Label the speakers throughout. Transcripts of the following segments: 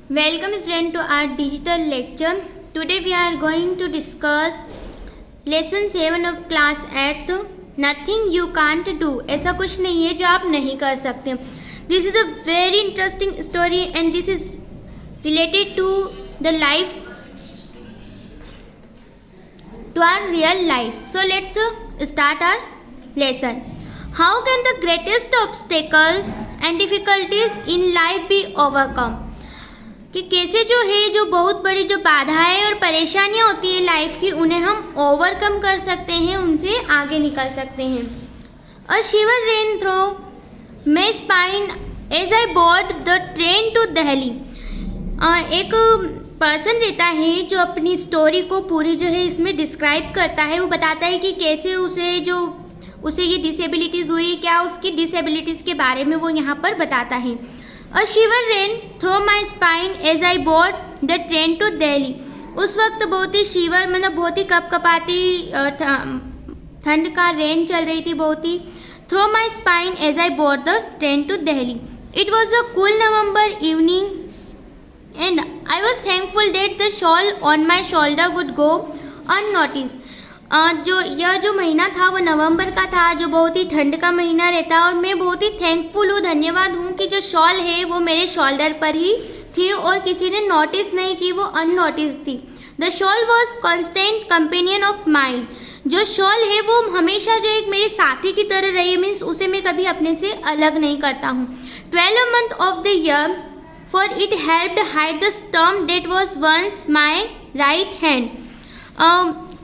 Speaker 1: Welcome student to our digital lecture. Today we are going to discuss lesson 7 of class 8. Nothing you can't do. ऐसा कुछ नहीं है जो आप नहीं कर सकते. This is a very interesting story and this is related to the life, to our real life. So let's start our lesson. How can the greatest obstacles and difficulties in life be overcome? कि कैसे जो है जो बहुत बड़ी जो बाधाएं और परेशानियां होती है लाइफ की उन्हें हम ओवरकम कर सकते हैं, उनसे आगे निकल सकते हैं. A shiver ran through my spine as I board the train to Delhi. एक पर्सन रहता है जो अपनी स्टोरी को पूरी जो है इसमें डिस्क्राइब करता है. वो बताता है कि कैसे उसे ये डिसेबिलिटीज़ हुई, क्या उसकी डिसेबिलिटीज़ के बारे में वो यहाँ पर बताता है. A shiver ran through my spine as I board the train to Delhi. उस वक्त बहुत ही शिवर मतलब बहुत ही कपकपाती ठंड का रेन चल रही थी बहुत ही. Through my spine as I board the train to Delhi. It was a cool November evening and I was thankful that the shawl on my shoulder would go unnoticed. जो महीना था वो नवंबर का था, जो बहुत ही ठंड का महीना रहता, और मैं बहुत ही थैंकफुल हूँ, धन्यवाद हूँ कि जो शॉल है वो मेरे शोल्डर पर ही थी और किसी ने नोटिस नहीं की, वो अननोटिस थी. The shawl was constant companion of mind. जो शॉल है वो हमेशा जो एक मेरे साथी की तरह रही है, मीन्स उसे मैं कभी अपने से अलग नहीं करता हूँ. 12 month of the year for it helped hide the storm that was once my right hand.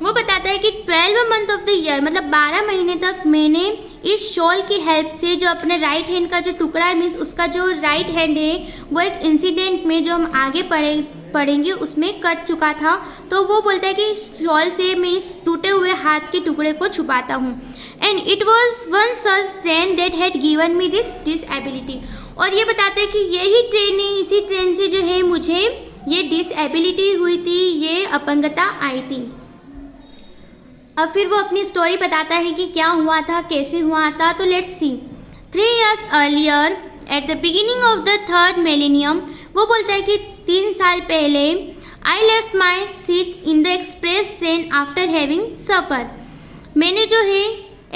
Speaker 1: वो बताता है कि 12 मंथ ऑफ द ईयर मतलब 12 महीने तक मैंने इस शॉल की हेल्प से जो अपने राइट हैंड का जो टुकड़ा है, मीन्स उसका जो राइट हैंड है वो एक इंसिडेंट में जो हम आगे पढ़ेंगे उसमें कट चुका था. तो वो बोलता है कि शॉल से मैं इस टूटे हुए हाथ के टुकड़े को छुपाता हूँ. And it was one such train that had given me this disability. और ये बताता है कि यही ट्रेन है, इसी ट्रेन से जो है मुझे ये डिसएबिलिटी हुई थी, ये अपंगता आई थी. अब फिर वो अपनी स्टोरी बताता है कि क्या हुआ था, कैसे हुआ था. तो let's see. 3 years earlier at the beginning of the 3rd millennium, वो बोलता है कि 3 साल पहले I left my seat in the express train after having supper. मैंने जो है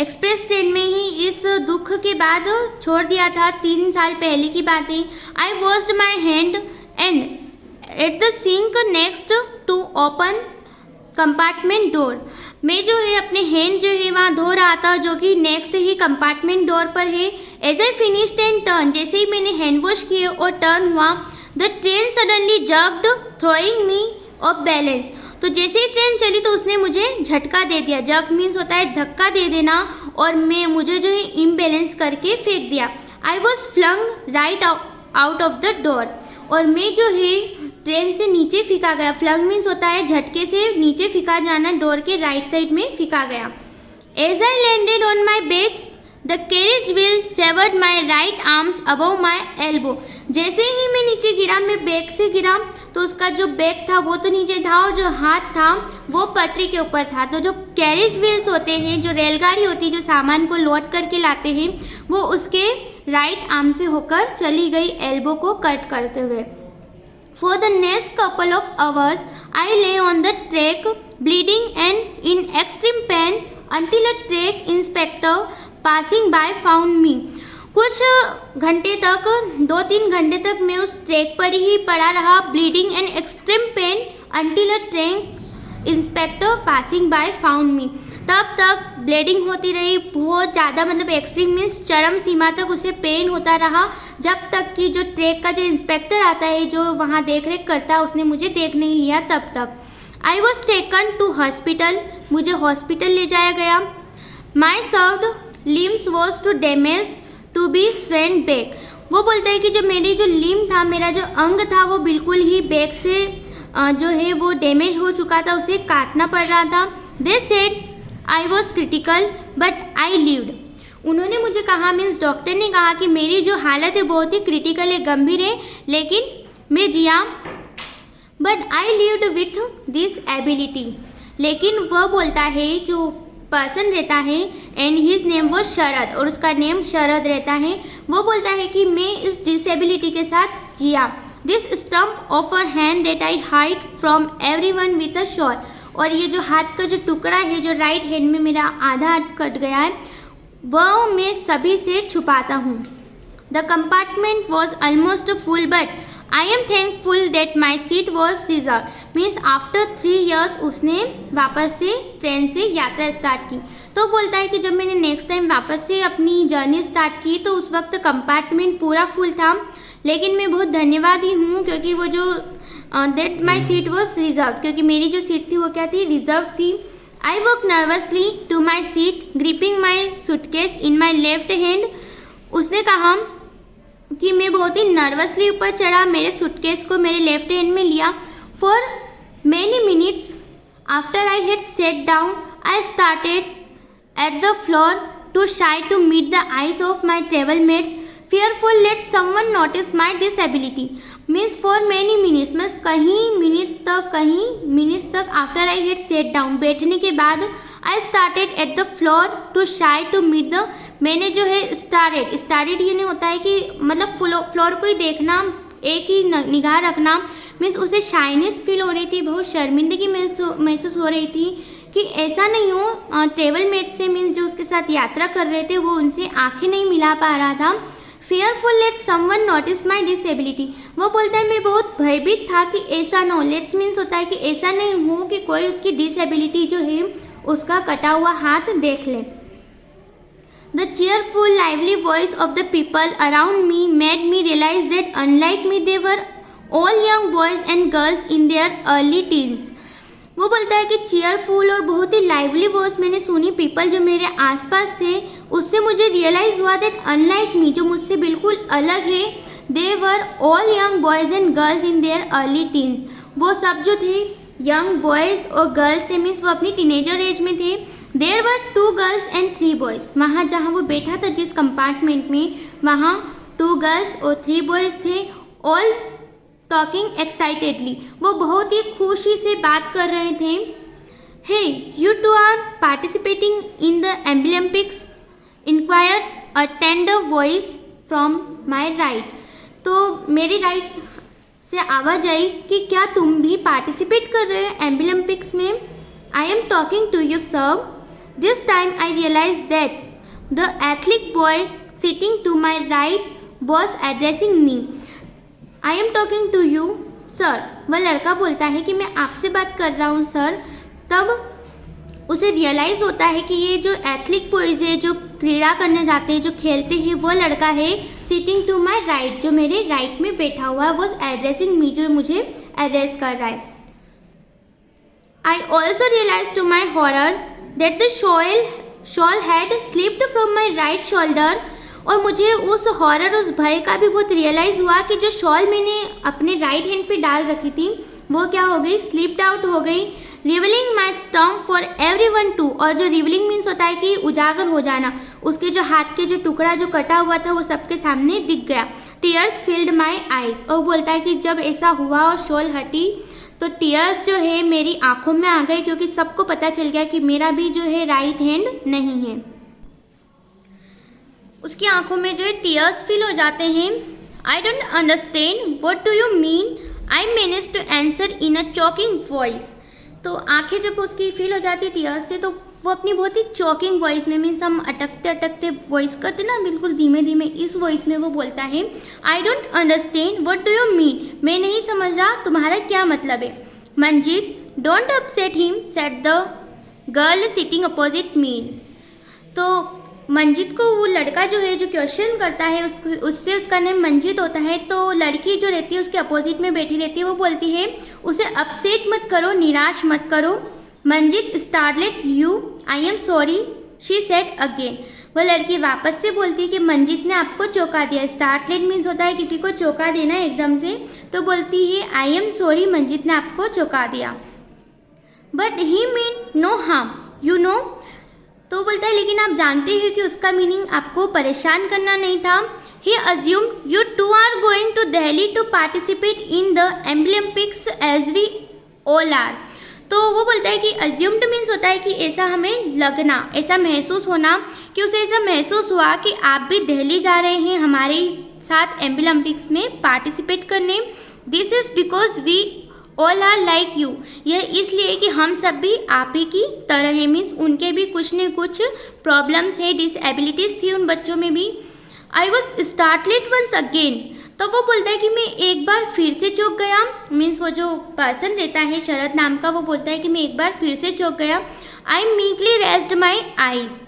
Speaker 1: एक्सप्रेस ट्रेन में ही इस दुख के बाद छोड़ दिया था. 3 साल पहले की बात है. I washed my hand and at the sink next to open compartment door. मैं जो है अपने हैंड जो है वहाँ धो रहा था, जो कि नेक्स्ट ही कंपार्टमेंट डोर पर है. As I finished and turn, जैसे ही मैंने हैंड वॉश किए और टर्न हुआ, the train suddenly jerked throwing me off balance. तो जैसे ही ट्रेन चली तो उसने मुझे झटका दे दिया. जर्क मीन्स होता है धक्का दे देना, और मुझे जो है इम्बैलेंस करके फेंक दिया. I was flung right out of the door. और मैं जो है ट्रेन से नीचे फेंका गया. फ्लंग मीन्स होता है झटके से नीचे फेंका जाना, डोर के राइट साइड में फेंका गया. As I landed on my back the carriage wheel severed my right arms above my elbow. जैसे ही मैं नीचे गिरा, मैं बैक से गिरा, तो उसका जो बैक था वो तो नीचे था और जो हाथ था वो पटरी के ऊपर था. तो जो कैरेज व्हील्स होते हैं, जो रेलगाड़ी होती है जो सामान को लोड करके लाते हैं, वो उसके राइट आर्म से होकर चली गई एल्बो को कट करते हुए. For the next couple of hours, I lay on the track, bleeding and in extreme pain until a track inspector passing by found me. कुछ घंटे तक, 2-3 घंटे तक मैं उस ट्रैक पर ही पड़ा रहा, bleeding and extreme pain until a track inspector passing by found me. तब तक ब्लीडिंग होती रही बहुत ज़्यादा, मतलब एक्सट्रीम मीन्स चरम सीमा तक उसे पेन होता रहा, जब तक कि जो ट्रैक का जो इंस्पेक्टर आता है जो वहाँ देख रेख करता है उसने मुझे देख नहीं लिया. तब तक I was taken to hospital, मुझे हॉस्पिटल ले जाया गया. My severed limbs was too damage to be sewn back. वो बोलता है कि जो मेरी जो लिम था, मेरा जो अंग था वो बिल्कुल ही बैक से जो है वो डैमेज हो चुका था, उसे काटना पड़ रहा था. They said I was critical but I lived. उन्होंने मुझे कहा, मीन्स डॉक्टर ने कहा कि मेरी जो हालत है बहुत ही क्रिटिकल है, गंभीर है, लेकिन मैं जिया. But I lived with disability. लेकिन वह बोलता है जो पर्सन रहता है, एंड हिज नेम वो शरद, और उसका नेम शरद रहता है. वो बोलता है कि मैं इस डिसेबिलिटी के साथ जिया. This stump of a hand that I hide from everyone with a shawl. और ये जो हाथ का जो टुकड़ा है, जो राइट हैंड में मेरा आधा हाथ कट गया है, वह मैं सभी से छुपाता हूँ। The compartment was almost full but I am thankful that my seat was reserve. Means after 3 years उसने वापस से ट्रेन से यात्रा स्टार्ट की। तो बोलता है कि जब मैंने नेक्स्ट टाइम वापस से अपनी जर्नी स्टार्ट की तो उस वक्त कंपार्टमेंट पूरा फुल था, लेकिन मैं बहुत धन्यवादी हूँ क्योंकि वो जो that my seat was reserve, क्योंकि मेरी जो सीट थी वो क्या थी, रिजर्व थी। I walk nervously to my seat gripping my suitcase in my left hand. उसने कहा कि मैं बहुत ही नर्वसली ऊपर चढ़ा, मेरे सूटकेस को मेरे लेफ्ट हैंड में लिया। For many minutes after I had sat down I started at the floor too shy to meet the eyes of my travel mates fearful let someone notice my disability। means for many minutes, means कहीं minutes तक after I had sat down, बैठने के बाद I started at the floor too shy to meet the, मैंने जो है started ये नहीं होता है कि मतलब फ्लोर को ही देखना, एक ही निगाह रखना। मीन्स उसे शाइनेस फील हो रही थी, बहुत शर्मिंदगी महसूस हो रही थी कि ऐसा नहीं हो ट्रेवल मेट से, मीन्स जो उसके साथ यात्रा कर रहे थे वो उनसे आंखें नहीं मिला पा रहा था। fearful let someone notice my disability, वो बोलता है मैं बहुत भयभीत था कि ऐसा न हो, लेट्स मीन्स होता है कि ऐसा नहीं हो कि कोई उसकी डिसेबिलिटी जो है उसका कटा हुआ हाथ देख ले। The cheerful lively voice of the people around me made me realize that unlike me they were all young boys and girls in their early teens। वो बोलता है कि चीयरफुल और बहुत ही लाइवली वॉइस मैंने सुनी पीपल जो मेरे आसपास थे, उससे मुझे रियलाइज़ हुआ दैट अनलाइक मी, जो मुझसे बिल्कुल अलग है, they were all young boys and girls in their early teens. वो सब जो थे यंग बॉयज़ और गर्ल्स थे, मीन्स वो अपनी टीनेजर एज में थे। There were 2 girls and 3 boys, वहाँ जहाँ वो बैठा था जिस कंपार्टमेंट में, वहाँ 2 girls और 3 boys थे। ऑल टॉकिंग एक्साइटेडली, वो बहुत ही खुशी से बात कर रहे थे। Hey you two are participating in the Olympics, inquired a tender voice from my right. तो मेरी राइट से आवाज़ आई कि क्या तुम भी पार्टिसिपेट कर रहे हो ओलंपिक्स में। I am talking to you sir. This time I realise that the athlete boy sitting to my right was addressing me. I am talking to you sir, वह लड़का बोलता है कि मैं आपसे बात कर रहा हूँ सर। तब उसे रियलाइज़ होता है कि ये जो एथलीट बॉयज़ है, जो क्रीड़ा करने जाते हैं, जो खेलते हैं, वो लड़का है सिटिंग टू माई राइट, जो मेरे राइट में बैठा हुआ है, वो एड्रेसिंग मी, जो मुझे एड्रेस कर रहा है। I also realise to my horror that the shawl had slipped from my right shoulder. और मुझे उस हॉरर, उस भय का भी बहुत रियलाइज़ हुआ कि जो शॉल मैंने अपने राइट हैंड पे डाल रखी थी वो क्या हो गई, स्लिप्ड आउट हो गई। Revealing my stump for everyone to, और जो रिवीलिंग मीन्स होता है कि उजागर हो जाना, उसके जो हाथ के जो टुकड़ा जो कटा हुआ था वो सबके सामने दिख गया। टीयर्स फिल्ड माई आइज, और बोलता है कि जब ऐसा हुआ और शॉल हटी तो टीयर्स जो है मेरी आंखों में आ गए, क्योंकि सबको पता चल गया कि मेरा भी जो है राइट हैंड नहीं है। उसकी आंखों में जो है टीयर्स फील हो जाते हैं। I don't understand what do you mean, I manage to answer in a choking voice. तो आंखें जब उसकी फील हो जाती है टीयर्स से, तो वो अपनी बहुत ही चॉकिंग वॉइस में, मीन्स हम अटकते अटकते वॉइस करते ना, बिल्कुल धीमे धीमे, इस वॉइस में वो बोलता है I don't understand what do you mean, मैं नहीं समझा तुम्हारा क्या मतलब है। Manjeet don't upset him said the girl sitting opposite me. तो मंजीत को वो लड़का जो है जो क्वेश्चन करता है उससे उसका नाम मंजीत होता है, तो लड़की जो रहती है उसके अपोजिट में बैठी रहती है, वो बोलती है उसे अपसेट मत करो, निराश मत करो। Manjeet Starlet you, I am sorry she said again. वह लड़की वापस से बोलती है कि मंजीत ने आपको चौंका दिया। स्टार्टलेट मीन्स होता है किसी को चौंका देना एकदम से, तो बोलती है आई एम सॉरी, मंजीत ने आपको चौंका दिया। But he mean no harm you know, तो बोलता है लेकिन आप जानते हैं कि उसका मीनिंग आपको परेशान करना नहीं था। He assumed you two are going to Delhi to participate in the Olympics as we all are. तो वो बोलता है कि अज्यूम्ड मीन्स होता है कि ऐसा हमें लगना, ऐसा महसूस होना, कि उसे ऐसा महसूस हुआ कि आप भी दिल्ली जा रहे हैं हमारे साथ ओलंपिक्स में पार्टिसिपेट करने। This is because we all are like you. यह इसलिए कि हम सब भी आप ही की तरह हैं, मीन्स उनके भी कुछ न कुछ प्रॉब्लम्स है, डिसएबिलिटीज़ थी उन बच्चों में भी। I was startled once again. तो वो बोलता है कि मैं एक बार फिर से चौंक गया, मीन्स वो जो पर्सन रहता है शरद नाम का, वो बोलता है कि मैं एक बार फिर से चौंक गया। आई मीकली रेस्ड माई आईज।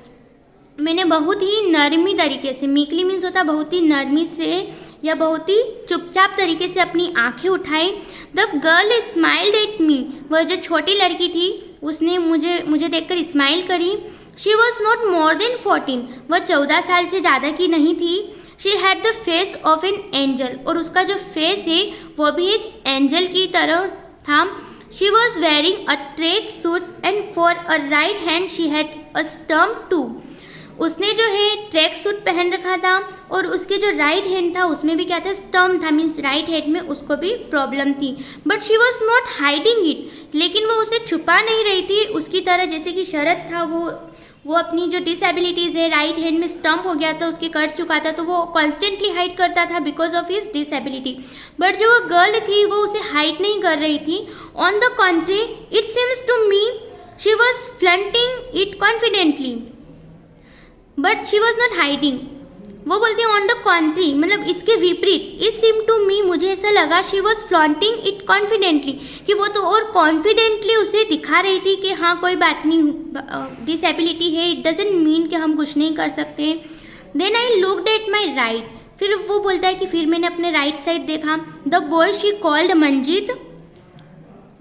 Speaker 1: मैंने बहुत ही नरमी तरीके से, मीकली मीन्स होता बहुत ही नरमी से या बहुत ही चुपचाप तरीके से अपनी आंखें उठाई। The girl smiled at me. वह जो छोटी लड़की थी उसने मुझे देखकर स्माइल करी। She was not more than 14। वह 14 साल से ज़्यादा की नहीं थी। She had the face of an angel. और उसका जो फेस है वो भी एक एंजल की तरह था। She was wearing a track suit and for a right hand she had a stump too. उसने जो है ट्रैक सूट पहन रखा था और उसके जो राइट हैंड था उसमें भी क्या था, स्टम्प था, मीन्स राइट हैंड में उसको भी प्रॉब्लम थी। But she was not hiding it. लेकिन वो उसे छुपा नहीं रही थी उसकी तरह, जैसे कि शरद था वो अपनी जो डिसएबिलिटीज़ है, राइट हैंड में स्टम्प हो गया था, उसके कट चुका था, तो वो कॉन्स्टेंटली हाइड करता था because of his disability. But जो वो गर्ल थी वो उसे हाइड नहीं कर रही थी। On the contrary it seems to me she was flaunting it confidently but she was not hiding. वो बोलती है ऑन द कॉन्ट्री, मतलब इसके विपरीत, इट सीम टू मी, मुझे ऐसा लगा, she was flaunting it confidently, कि वो तो और कॉन्फिडेंटली उसे दिखा रही थी कि हाँ कोई बात नहीं, डिसएबिलिटी है, इट डजेंट मीन कि हम कुछ नहीं कर सकते। Then I looked at my right. फिर वो बोलता है कि फिर मैंने अपने राइट साइड देखा। The boy she called Manjeet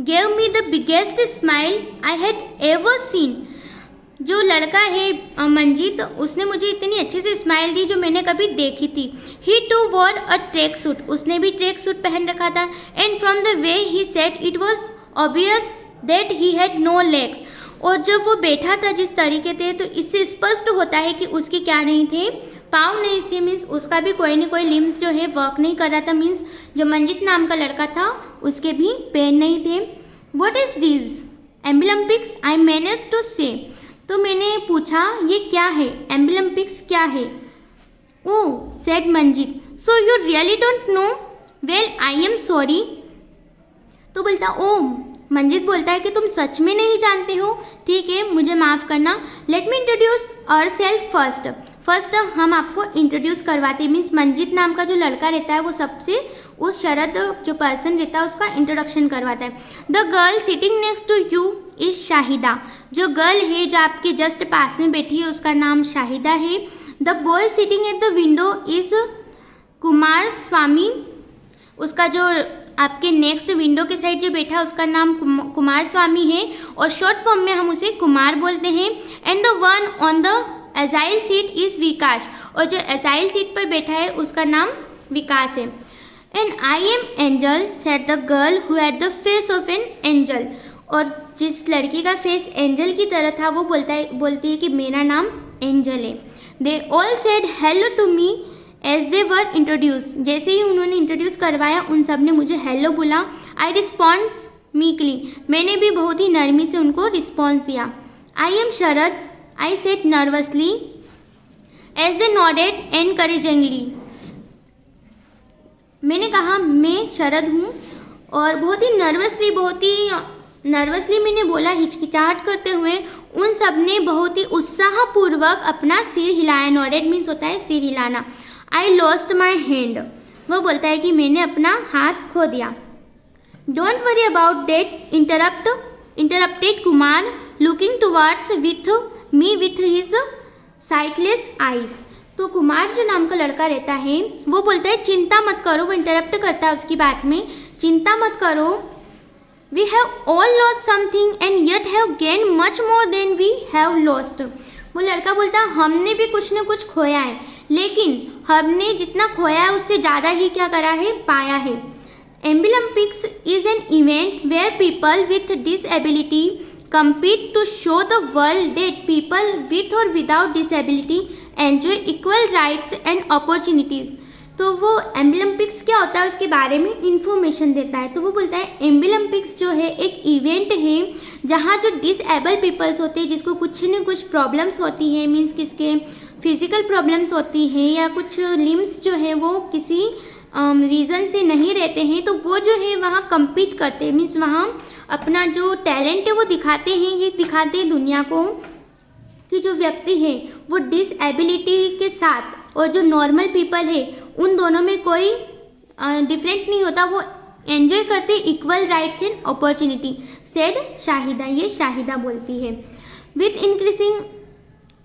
Speaker 1: gave me the biggest smile I had ever seen. जो लड़का है मंजीत, उसने मुझे इतनी अच्छी से स्माइल दी जो मैंने कभी देखी थी। He too wore a track suit. उसने भी ट्रैक सूट पहन रखा था। And from the way he said it was obvious that he had no legs. और जब वो बैठा था जिस तरीके से, तो इससे स्पष्ट होता है कि उसके क्या नहीं थे, पाँव नहीं थे, मीन्स उसका भी कोई न कोई लिम्स जो है वर्क नहीं कर रहा था। मीन्स जो मंजीत नाम का लड़का था उसके भी पैर नहीं थे। What is this emblem pics I manage to say. तो मैंने पूछा ये क्या है, एम्बलम पिक्स क्या है। Oh said Manjeet, so you really don't know, well I am sorry. तो बोलता ओ, मंजीत बोलता है कि तुम सच में नहीं जानते हो, ठीक है मुझे माफ़ करना। Let me introduce our self first हम आपको इंट्रोड्यूस करवाते हैं। मीन्स मंजीत नाम का जो लड़का रहता है वो सबसे उस शरद जो पर्सन रहता है उसका इंट्रोडक्शन करवाता है। The girl sitting next to you is Shahida. जो गर्ल है जो आपके जस्ट पास में बैठी है उसका नाम शाहिदा है। The boy sitting at the window is Kumar Swami. उसका जो आपके नेक्स्ट विंडो के साइड जो बैठा उसका नाम कुमार स्वामी है और शॉर्ट फॉर्म में हम उसे कुमार बोलते हैं। And the one on the agile seat is Vikas. और जो एजाइल सीट पर बैठा है उसका नाम विकास है। And I am angel said the girl who had the face of an angel. और जिस लड़की का फेस एंजल की तरह था वो बोलती है कि मेरा नाम एंजल है। They all said hello to me as they were introduce. जैसे ही उन्होंने इंट्रोड्यूस करवाया उन सब ने मुझे हेलो बोला। I response meekly. मैंने भी बहुत ही नरमी से उनको रिस्पॉन्स दिया। I am Sharad I said nervously as they nodded encouragingly. मैंने कहा मैं शरद हूँ और बहुत ही नर्वसली मैंने बोला, हिचकिचाहट करते हुए। उन सब ने बहुत ही उत्साहपूर्वक अपना सिर हिलाया। नॉडेड मीन्स होता है सिर हिलाना। I lost my hand. वो बोलता है कि मैंने अपना हाथ खो दिया। Don't worry about that interrupted Kumar looking towards with me with his sightless eyes. तो कुमार जो नाम का लड़का रहता है वो बोलता है चिंता मत करो। वो इंटरप्ट करता है उसकी बात में, चिंता मत करो। We have all lost something and yet have gain much more than we have lost. वो लड़का बोलता है हमने भी कुछ न कुछ खोया है, लेकिन हमने जितना खोया है उससे ज़्यादा ही क्या करा है, पाया है। Abilympics is an event where people with disability compete to show the world that people with or without disability enjoy equal rights and opportunities। तो वो एम्बलम्पिक्स क्या होता है उसके बारे में इंफॉर्मेशन देता है। तो वो बोलता है एम्बलम्पिक्स जो है एक इवेंट है जहाँ जो डिसेबल पीपल्स होते हैं जिसको कुछ न कुछ प्रॉब्लम्स होती हैं, मीन्स किसके फिजिकल प्रॉब्लम्स होती हैं या कुछ लिम्स जो है वो किसी रीज़न से नहीं रहते हैं तो वो जो है वहाँ compete करते हैं, मीन्स वहाँ अपना जो टैलेंट है वो दिखाते हैं। ये दिखाते हैं दुनिया को कि जो व्यक्ति है वो डिसएबिलिटी के साथ और जो नॉर्मल पीपल है उन दोनों में कोई डिफरेंट नहीं होता, वो एंजॉय करते equal rights and opportunity, said Shahida. ये शाहिदा बोलती है। With increasing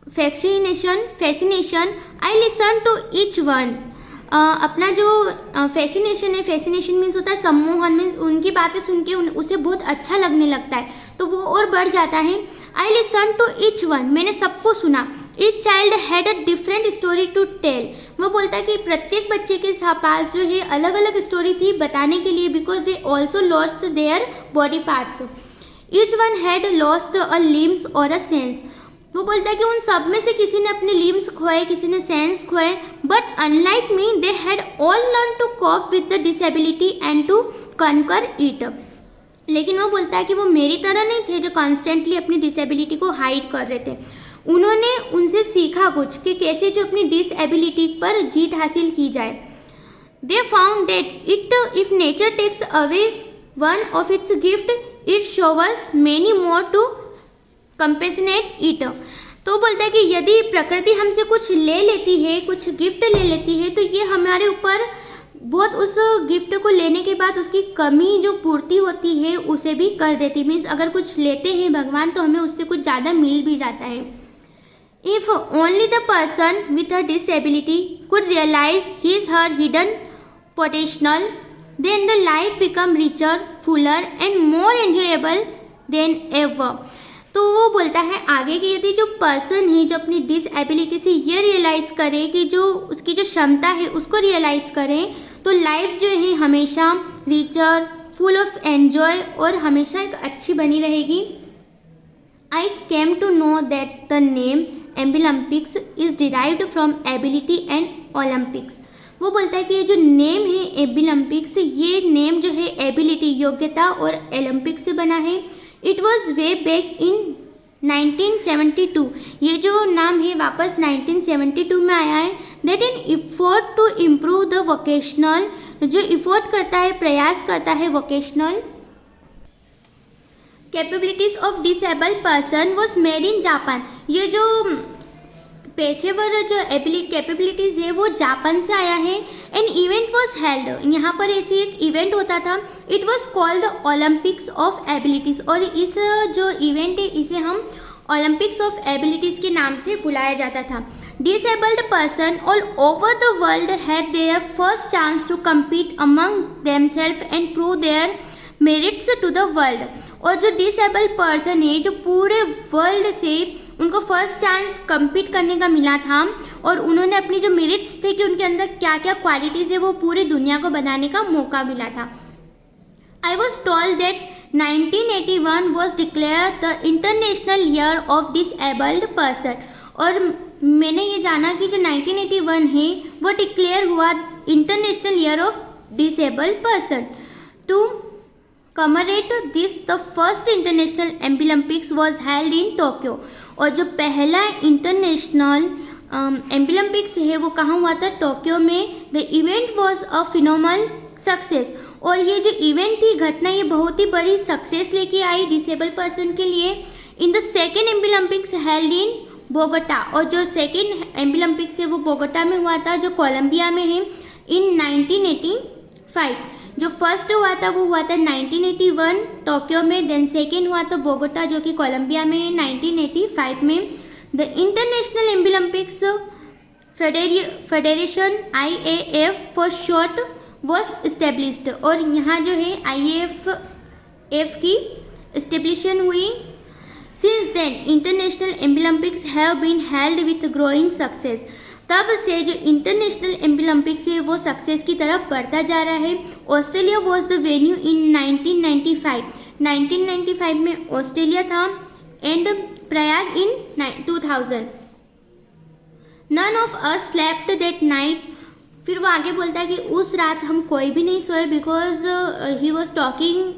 Speaker 1: fascination I listen to each one. अपना जो फैसिनेशन है, फैसिनेशन मीन्स होता है सम्मोहन, मीन्स उनकी बातें सुन के उसे बहुत अच्छा लगने लगता है तो वो और बढ़ जाता है। I listen to each one, मैंने सबको सुना। Each child had a different story to tell, वो बोलता है कि प्रत्येक बच्चे के पास जो है अलग अलग स्टोरी थी बताने के लिए, because they also lost their body parts. Each one had lost a limbs और अ सेंस, वो बोलता है कि उन सब में से किसी ने अपने लिम्स खोए, किसी ने सेंस खोए, but unlike me they had all learn to cope with the disability and to conquer it. लेकिन वो बोलता है कि वो मेरी तरह नहीं थे जो कॉन्स्टेंटली अपनी डिसेबिलिटी को हाइड कर रहे थे। उन्होंने उनसे सीखा कुछ कि कैसे जो अपनी डिसेबिलिटी पर जीत हासिल की जाए। They found that if nature takes away one of its gift it showers many more to compensate it. तो बोलता है कि यदि प्रकृति हमसे कुछ ले लेती है, कुछ गिफ्ट ले लेती है, तो ये हमारे ऊपर बहुत उस गिफ्ट को लेने के बाद उसकी कमी जो पूर्ति होती है उसे भी कर देती। मीन्स अगर कुछ लेते हैं भगवान तो हमें उससे कुछ ज़्यादा मिल भी जाता है। If only the person with a disability could realise his her hidden potential then the life become richer, fuller and more enjoyable than ever. तो वो बोलता है आगे कि यदि जो पर्सन है जो अपनी डिसएबिलिटी से ये रियलाइज़ करे कि जो उसकी जो क्षमता है उसको रियलाइज़ करें तो लाइफ जो है हमेशा रिचर, फुल ऑफ एन्जॉय और हमेशा एक अच्छी बनी रहेगी। I came to know that the name Abilympics is derived from ability and Olympics. वो बोलता है कि ये जो नेम है एबिलम्पिक्स, ये नेम जो है एबिलिटी योग्यता और ओलंपिक से बना है। It was way back in 1972, ये जो नाम है वापस 1972 में आया है। That in effort to improve the vocational, जो इफोर्ट करता है, प्रयास करता है vocational capabilities of disabled person was made in Japan. ये जो पेशेवर जो कैपेबिलिटीज़ है वो जापान से आया है। एन इवेंट वॉज हेल्ड, यहाँ पर ऐसे एक इवेंट होता था। It was called the Olympics of abilities, और इस जो इवेंट है इसे हम ओलंपिक्स ऑफ एबिलिटीज़ के नाम से बुलाया जाता था। Disabled person all over the world had their first chance to compete among themselves and prove their merits to the world. और जो डिसेबल्ड पर्सन है जो पूरे वर्ल्ड से उनको फर्स्ट चांस कम्पीट करने का मिला था और उन्होंने अपनी जो मेरिट्स थे कि उनके अंदर क्या क्या क्वालिटीज़ है वो पूरी दुनिया को बताने का मौका मिला था। I was told that 1981 was declare the international year of disabled person, और मैंने ये जाना कि जो 1981 है वो डिक्लेयर हुआ international year of disabled person. To commemorate this the first international Abilympics was held in Tokyo, और जो पहला इंटरनेशनल एम्बिलम्पिक्स है वो कहाँ हुआ था? टोक्यो में। The event was a phenomenal success, और ये जो इवेंट थी, घटना, ये बहुत ही बड़ी सक्सेस लेके आई डिसेबल पर्सन के लिए। In the second Abilympics held in Bogota, और जो सेकेंड एम्बिलम्पिक्स है वो बोगोटा में हुआ था जो कोलंबिया में है इन 1985। जो फर्स्ट हुआ था वो हुआ था 1981 टोक्यो में, देन सेकेंड हुआ था बोगोटा जो कि कोलंबिया में 1985 में। The international Abilympics federation IAF for short was established, और यहाँ जो है IAF की इस्टेब्लिशन हुई। Since then international Abilympics have been held with growing success, तब से जो इंटरनेशनल एम्बिलम्पिक्स है वो सक्सेस की तरफ बढ़ता जा रहा है। Australia was the venue in 1995 में ऑस्ट्रेलिया था, and Prague in 2000। None of us slept that night, फिर वो आगे बोलता है कि उस रात हम कोई भी नहीं सोए, because he was talking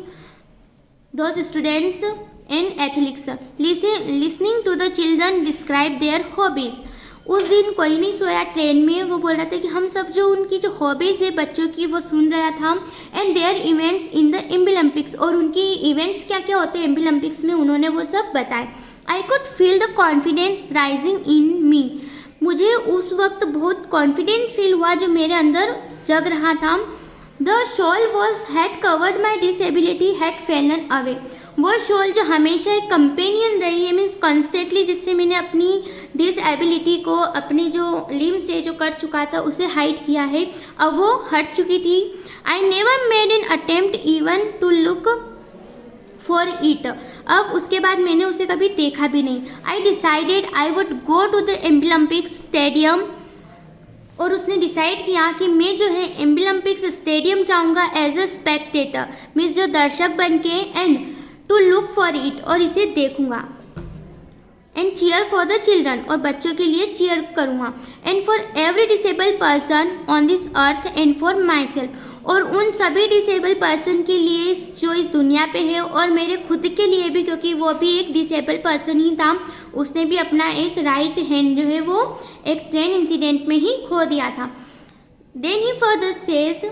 Speaker 1: those students and athletes listening to the children describe their hobbies. उस दिन कोई नहीं सोया ट्रेन में। वो बोल रहा था कि हम सब जो उनकी जो हॉबीज़ है बच्चों की वो सुन रहा था, and their events in the Abilympics, और उनकी इवेंट्स क्या क्या होते हैं एम्बुलम्पिक्स में उन्होंने वो सब बताए। I could feel the confidence rising in me, मुझे उस वक्त बहुत कॉन्फिडेंट फील हुआ जो मेरे अंदर जग रहा था। The shawl was had covered my disability had Fallon away, वो शॉल जो हमेशा एक कंपेनियन रही है, मीन्स कॉन्स्टेंटली, जिससे मैंने अपनी डिसेबिलिटी को अपनी जो लिम्ब से जो कट चुका था उसे हाइड किया है, अब वो हट चुकी थी। I never made an attempt even to look for it, अब उसके बाद मैंने उसे कभी देखा भी नहीं। I decided I would go to the Abilympics stadium, और उसने डिसाइड किया कि मैं जो है एम्बुलम्पिक्स स्टेडियम जाऊंगा एज अ स्पेक्टेटर, मीन्स जो दर्शक बन के, and to look for it, और इसे देखूंगा, and cheer for the children, और बच्चों के लिए चीयर करूँगा, and for every disabled person on this earth and for my self, और उन सभी डिसेबल पर्सन के लिए जो इस दुनिया पे है, और मेरे खुद के लिए भी, क्योंकि वो भी एक डिसेबल पर्सन ही था, उसने भी अपना एक राइट हैंड जो है वो एक ट्रेन इंसिडेंट में ही खो दिया था। Then he further says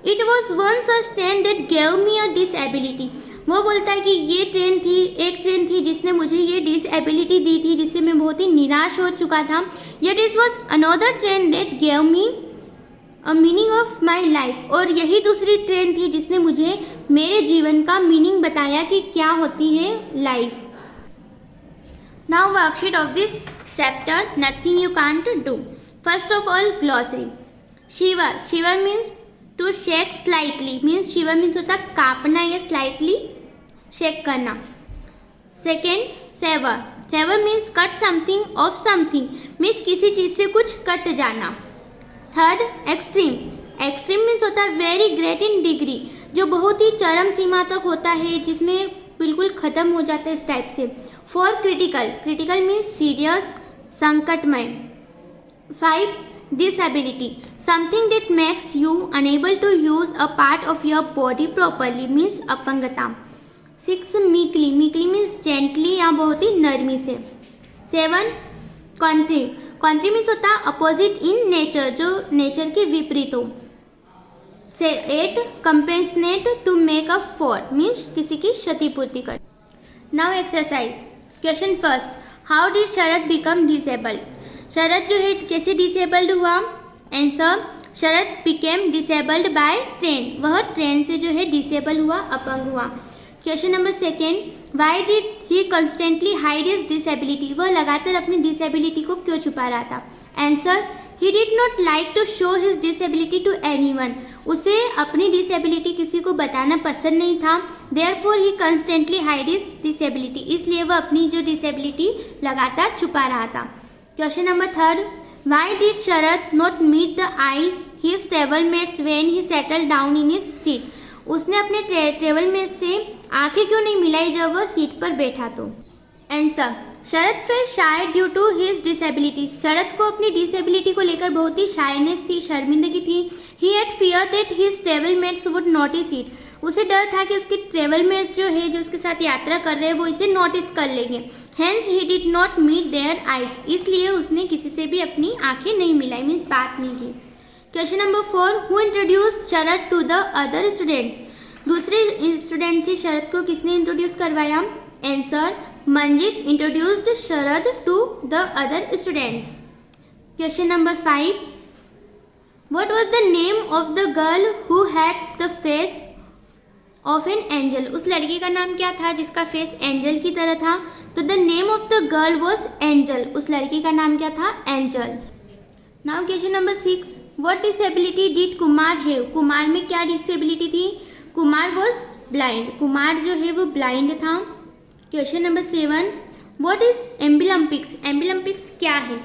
Speaker 1: it was one such train that gave me a disability, वो बोलता है कि ये ट्रेन थी, एक ट्रेन थी जिसने मुझे ये डिसेबिलिटी दी थी, जिससे मैं बहुत ही निराश हो चुका था। Yet it was another train that gave me a meaning of my life, और यही दूसरी ट्रेन थी जिसने मुझे मेरे जीवन का मीनिंग बताया कि क्या होती है life. Now worksheet of this chapter, nothing you can't do. First of all glossary, shiver, shiver means to shake slightly, means shiver means होता कांपना या स्लाइटली शेक करना। Second sever, sever means cut something off something, means किसी चीज़ से कुछ cut जाना। Third extreme, extreme means होता है वेरी ग्रेट इन डिग्री, जो बहुत ही चरम सीमा तक होता है, जिसमें बिल्कुल ख़त्म हो जाता है इस टाइप से। Four critical, critical means serious संकटमय। Five disability, something that makes you unable to use a part of your body properly, means अपंगता। Six meekly, meekly means gently या बहुत ही नरमी से। सेवन कॉन्ट्री, कॉन्ट्री मीन्स होता है अपोजिट इन नेचर, जो नेचर के विपरीत हो। से 8 compensate to make up for, means किसी की क्षतिपूर्ति कर। Now exercise, question first, how did Sharad become disabled, Sharad जो है कैसे डिसेबल्ड हुआ। Answer, Sharad became disabled by train, वह ट्रेन से जो है डिसेबल हुआ, अपंग हुआ। Question number second, why did he constantly hide his disability, वह लगातार अपनी डिसेबिलिटी को क्यों छुपा रहा था। Answer, he did not like to show his disability to anyone, उसे अपनी डिसेबिलिटी किसी को बताना पसंद नहीं था। Therefore he constantly hide his disability, इसलिए वह अपनी जो डिसेबिलिटी लगातार छुपा रहा था। Question number third, why did Sharad not meet the eyes his travel mates when he settle down in his seat, उसने अपने ट्रेवलमेट्स से आंखें क्यों नहीं मिलाई जब वह सीट पर बैठा तो। Answer, Sharad felt shy due to his disability, Sharad को अपनी डिसेबिलिटी को लेकर बहुत ही शायनेस थी, शर्मिंदगी थी। He had fear that his travel mates would notice it, उसे डर था कि उसके ट्रेवलमेट्स जो है, जो उसके साथ यात्रा कर रहे हैं, वो इसे नोटिस कर लेंगे। Hence he did not meet their eyes, इसलिए उसने किसी से भी अपनी आंखें नहीं मिलाई, मीन्स बात नहीं की। Question number 4, who introduce Sharad to the other students, दूसरे स्टूडेंट से शरद को किसने इंट्रोड्यूस करवाया। Answer, Manjit introduced Sharad to the other students. Question number 5, what was the name of the girl who had the face of an angel, उस लड़की का नाम क्या था जिसका फेस एंजल की तरह था। तो the name of the girl was angel, उस लड़की का नाम क्या था, angel. Now question number 6, what disability did Kumar have, Kumar में क्या डिसेबिलिटी थी। कुमार वॉज ब्लाइंड, कुमार जो है वो ब्लाइंड था। Question number 7, what is Abilympics, Abilympics क्या है।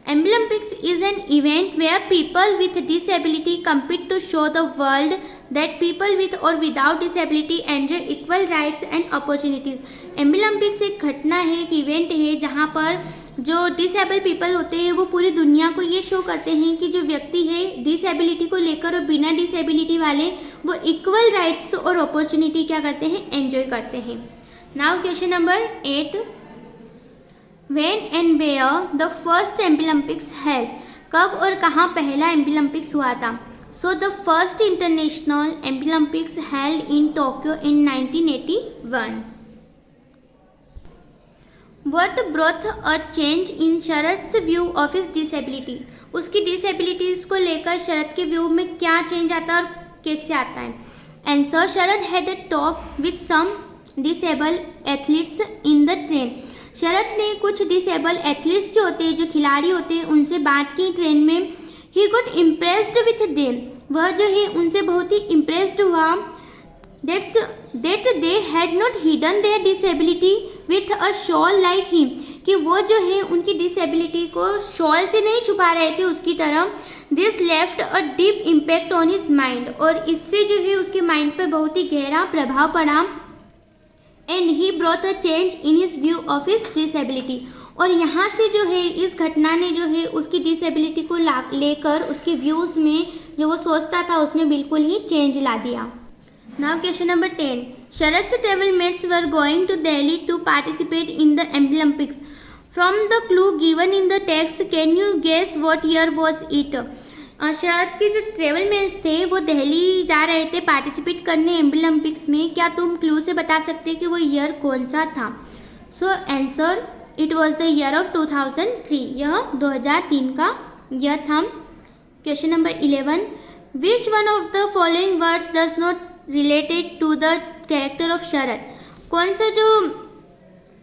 Speaker 1: Abilympics is an event where people with disability compete to show the world that people with or without disability enjoy equal rights and opportunities. एम्बुलम्पिक्स एक घटना है, एक event है जहाँ पर जो डिसेबल पीपल होते हैं वो पूरी दुनिया को ये शो करते हैं कि जो व्यक्ति है डिसेबिलिटी को लेकर और बिना डिसेबिलिटी वाले वो इक्वल राइट्स और अपॉर्चुनिटी क्या करते हैं, एंजॉय करते हैं। Now question number 8, When and where the first Olympics held? कब और कहाँ पहला Olympics हुआ था? So the first international Olympics held in Tokyo in 1981. What brought a change in Sharad view of his disability? उसकी disabilities को लेकर शरद के व्यू में क्या चेंज आता है और कैसे आता है? Answer: Sharad had a talk with some disabled athletes in the train. शरद ने कुछ डिसेबल एथलीट्स जो होते हैं, जो खिलाड़ी होते हैं, उनसे बात की ट्रेन में. He got impressed with them. वह जो है उनसे बहुत ही इम्प्रेस्ड हुआ. That they had not hidden their disability with a shawl like him. कि वो जो है उनकी डिसेबिलिटी को शॉल से नहीं छुपा रहे थे उसकी तरह. This left a deep impact on his mind. और इससे जो है उसके माइंड पर बहुत ही गहरा प्रभाव पड़ा. And he brought a change in his view of his disability. और यहाँ से जो है इस घटना ने जो है उसकी डिसेबिलिटी को लेकर उसके व्यूज़ में जो वो सोचता था उसमें बिल्कुल ही चेंज ला दिया. Now question number 10. Sharad travel mates were going to Delhi to participate in the Olympics. From the clue given in the text can you guess what year was it? Sharad के जो ट्रेवल मेन्स थे वो दिल्ली जा रहे थे पार्टिसिपेट करने ओलंपिक्स में. क्या तुम क्लू से बता सकते हैं कि वो ईयर कौन सा था? So answer: it was the year of 2003. यह 2003 का ईयर था. Question number 11. Which one of the following words does not related to the character of Sharad? कौन सा जो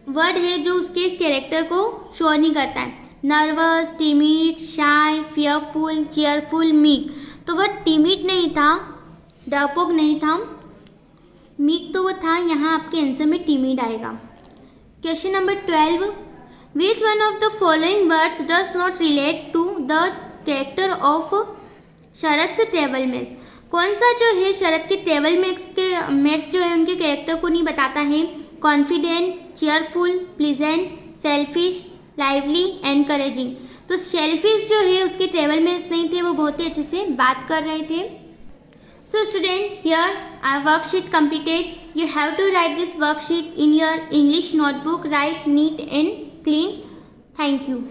Speaker 1: वर्ड है जो उसके कैरेक्टर को शो नहीं करता है? नर्वस, टिमिड, शाय, फियरफुल, चेयरफुल, मीक. तो वह टिमिड नहीं था, डरपोक नहीं था, मीक तो वो था. यहाँ आपके आंसर में टिमिड आएगा. Question number 12. Which one of the following words does not relate to the character of Sharad travel mates? कौन सा जो है शरद के ट्रेवल मेट्स जो है उनके कैरेक्टर को नहीं बताता है? Confident, cheerful, pleasant, selfish, lively, encouraging. तो सेल्फिश जो है उसके ट्रेवल मेट्स नहीं थे, वो बहुत ही अच्छे से बात कर रहे थे. So student, here our worksheet completed. You have to write this worksheet in your English notebook. Write neat and clean. Thank you.